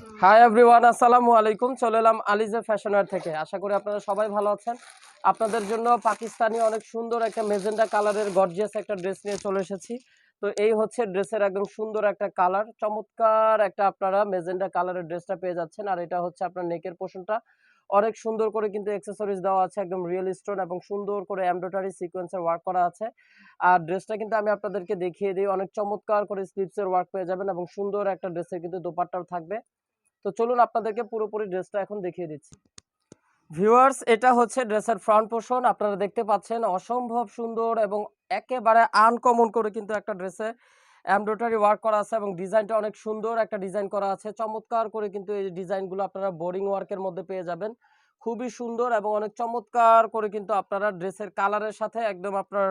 Hi everyone, আসসালামু আলাইকুম। চলে এলাম আলিজে ফ্যাশনওয়্যার থেকে। আশা করি আপনারা সবাই ভালো আছেন। আপনাদের জন্য পাকিস্তানি অনেক সুন্দর একটা মেজেন্ডা কালারের গর্জিয়াস একটা ড্রেস নিয়ে চলে এসেছি। তো এই হচ্ছে ড্রেসের একদম সুন্দর একটা কালার, চমৎকার একটা আপনারা মেজেন্ডা কালারের ড্রেসটা পেয়ে যাচ্ছেন। আর এটা হচ্ছে আপনার নেকের পোর্শনটা অনেক সুন্দর করে কিন্তু অ্যাক্সেসরিজ দেওয়া আছে, একদম রিয়েল স্টোন এবং সুন্দর করে এমব্রয়ডারি সিকোয়েন্সের ওয়ার্ক করা আছে। আর ড্রেসটা কিন্তু আমি আপনাদেরকে দেখিয়ে দিই, অনেক চমৎকার করে স্লিভসের ওয়ার্ক পেয়ে যাবেন এবং সুন্দর একটা ড্রেসের কিন্তু দোপাট্টাও থাকবে। তো চলুন আপনাদেরকে পুরোপুরি ড্রেসটা এখন দেখিয়ে দিচ্ছি। ভিউয়ার্স, এটা হচ্ছে ড্রেসের ফ্রন্ট পোর্শন। আপনারা দেখতে পাচ্ছেন অসম্ভব সুন্দর এবং একেবারে আনকমন করে কিন্তু একটা ড্রেসে এমব্রয়ডারি ওয়ার্ক করা আছে এবং ডিজাইনটা অনেক সুন্দর একটা ডিজাইন করা আছে। চমৎকার করে কিন্তু এই ডিজাইনগুলো আপনারা বোরিং ওয়ার্কের মধ্যে পেয়ে যাবেন। খুবই সুন্দর এবং অনেক চমৎকার করে কিন্তু আপনারা ড্রেসের কালারের সাথে একদম আপনার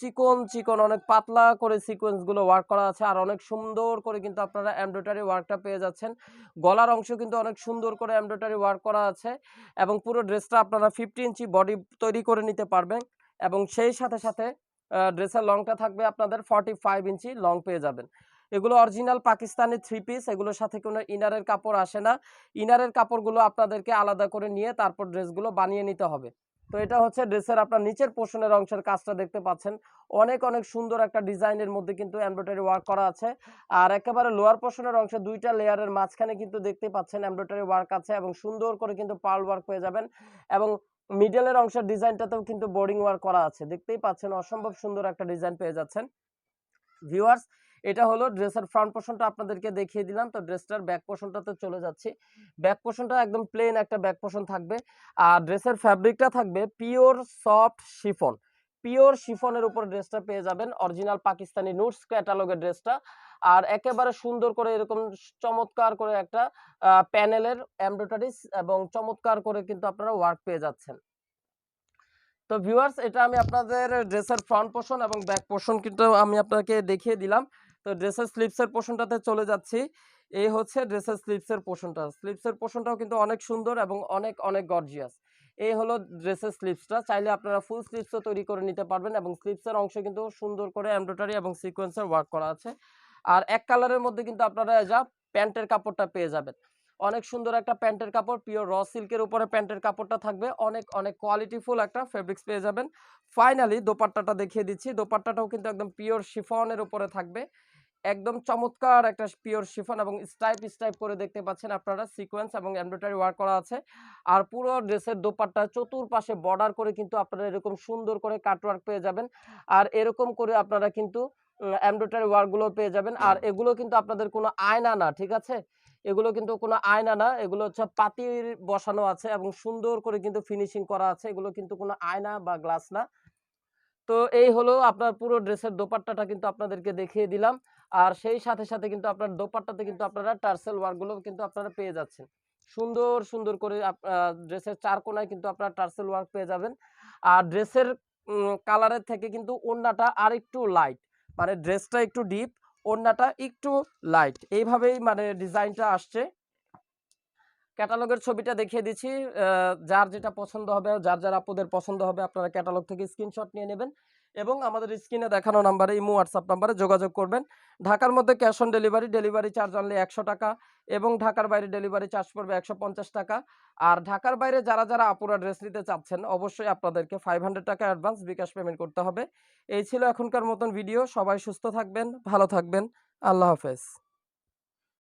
চিকন চিকন অনেক পাতলা করে সিকোয়েন্সগুলো ওয়ার্ক করা আছে। আর অনেক সুন্দর করে কিন্তু আপনারা এমব্রয়ডারি ওয়ার্কটা পেয়ে যাচ্ছেন। গলার অংশ কিন্তু অনেক সুন্দর করে এমব্রয়ডারি ওয়ার্ক করা আছে এবং পুরো ড্রেসটা আপনারা 50 ইঞ্চি বডি তৈরি করে নিতে পারবেন এবং সেই সাথে সাথে ড্রেসের লংটা থাকবে আপনাদের 45 ইঞ্চি লং পেয়ে যাবেন। এগুলো অরিজিনাল পাকিস্তানি থ্রি পিস, এগুলোর সাথে কোনো ইনারের কাপড় আসে না। ইনারের কাপড়গুলো আপনাদেরকে আলাদা করে নিয়ে তারপর ড্রেসগুলো বানিয়ে নিতে হবে। তো এটা হচ্ছে ড্রেসের আপনার নিচের পোর্শনের অংশের কাজটা দেখতে পাচ্ছেন। অনেক অনেক সুন্দর একটা ডিজাইনের মধ্যে কিন্তু এমব্রয়ডারি ওয়ার্ক করা আছে। আর একেবারে লোয়ার পোর্শনের অংশে দুইটা লেয়ারের মাঝখানে কিন্তু দেখতে পাচ্ছেন এমব্রয়ডারি ওয়ার্ক আছে এবং সুন্দর করে কিন্তু পার্ল ওয়ার্ক পেয়ে যাবেন এবং মিডলের অংশের ডিজাইনটাতেও কিন্তু বোর্ডিং ওয়ার্ক করা আছে। দেখতেই পাচ্ছেন অসম্ভব সুন্দর একটা ডিজাইন পেয়ে যাচ্ছেন। ভিউয়ার্স, এটা হলো ড্রেসের ফ্রন্ট পোর্শনটা আপনাদেরকে দেখিয়ে দিলাম। তো ড্রেসটার ব্যাক পোর্শনটাতে চলে যাচ্ছি। ব্যাক পোর্শনটা একদম প্লেন একটা ব্যাক পোর্শন থাকবে। আর ড্রেসের ফ্যাব্রিকটা থাকবে পিওর সফট শিফন। পিওর শিফনের উপর ড্রেসটা পেয়ে যাবেন, অরিজিনাল পাকিস্তানি নুটস ক্যাটালগের ড্রেসটা। আর একেবারে সুন্দর করে এরকম চমৎকার করে একটা প্যানেলের এমব্রয়ডারিজ এবং চমৎকার করে কিন্তু আপনারা ওয়ার্ক পেয়ে যাচ্ছেন। তো ভিউয়ার্স, এটা আমি আপনাদের ড্রেসের ফ্রন্ট পোর্শন এবং ব্যাক পোর্শন কিন্তু আমি আপনাকে দেখিয়ে দিলাম। তো ড্রেসের স্লিভসের পোর্শনটাতে চলে যাচ্ছি। এই হচ্ছে ড্রেসের স্লিভসের পোর্শনটা। স্লিভসের পোর্শনটাও কিন্তু অনেক সুন্দর এবং অনেক অনেক গর্জিয়াস। এই হলো ড্রেসের স্লিভসটা। চাইলে আপনারা ফুল স্লিভসও তৈরি করে নিতে পারবেন এবং স্লিভসের অংশে কিন্তু সুন্দর করে এমব্রয়ডারি এবং সিকোয়েন্সের ওয়ার্ক করা আছে। আর এক কালারের মধ্যে কিন্তু আপনারা যা প্যান্টের কাপড়টা পেয়ে যাবেন। অনেক সুন্দর একটা প্যান্টের কাপড়, পিওর র সিল্কের উপরে প্যান্টের কাপড়টা থাকবে। অনেক অনেক কোয়ালিটিফুল একটা ফেব্রিক্স পেয়ে যাবেন। ফাইনালি দোপাট্টাটা দেখিয়ে দিচ্ছি। দোপাট্টাটাও কিন্তু একদম পিওর শিফনের উপরে থাকবে। একদম চমৎকার একটা পিওর শিফন এবং স্টাইপ স্টাইপ করে দেখতে পাচ্ছেন আপনারা সিকোয়েন্স এবং এমব্রয়ডারি ওয়ার্ক করা আছে। আর পুরো ড্রেসের দোপাট্টা চতুর্পাশে বর্ডার করে কিন্তু আপনারা এরকম সুন্দর করে কাটওয়ার্ক পেয়ে যাবেন। আর এরকম করে আপনারা কিন্তু এমব্রয়ডারি ওয়ার্কগুলো পেয়ে যাবেন। আর এগুলো কিন্তু আপনাদের কোনো আয়না না, ঠিক আছে? এগুলো কিন্তু কোনো আয়না না, এগুলো হচ্ছে পাতির বসানো আছে এবং সুন্দর করে কিন্তু ফিনিশিং করা আছে। এগুলো কিন্তু কোনো আয়না বা গ্লাস না। তো এই হলো আপনার পুরো ড্রেসের দোপাট্টাটা কিন্তু আপনাদেরকে দেখিয়ে দিলাম। আর সেই সাথে সাথে কিন্তু আপনার দোপাট্টাতে কিন্তু আপনারা টার্সেল ওয়ার্কগুলো কিন্তু আপনারা পেয়ে যাচ্ছেন। সুন্দর সুন্দর করে ড্রেসের চার কোনায় কিন্তু আপনারা টার্সেল ওয়ার্ক পেয়ে যাবেন। আর ড্রেসের কালারের থেকে কিন্তু ওড়নাটা আরেকটু লাইট, মানে ড্রেসটা একটু ডিপ, ওড়নাটা একটু লাইট, এইভাবেই মানে ডিজাইনটা আসছে। ক্যাটালগের ছবিটা দেখিয়ে দিচ্ছি। যার যেটা পছন্দ হবে, যার যার আপুদের পছন্দ হবে, আপনারা ক্যাটালগ থেকে স্ক্রিনশট নিয়ে নেবেন এবং আমাদের স্ক্রিনে দেখানো নাম্বারে ইমো হোয়াটসঅ্যাপ নাম্বারে যোগাযোগ করবেন। ঢাকার মধ্যে cash on delivery, delivery charge only 100 টাকা এবং ঢাকার বাইরে ডেলিভারি চার্জ পড়বে 150 টাকা। আর ঢাকার বাইরে যারা যারা আপুরা ড্রেস নিতে চাচ্ছেন, অবশ্যই আপনাদেরকে 500 টাকা অ্যাডভান্স বিকাশ পেমেন্ট করতে হবে। এই ছিল এখনকার মতন ভিডিও। সবাই সুস্থ থাকবেন, ভালো থাকবেন। আল্লাহ হাফেজ।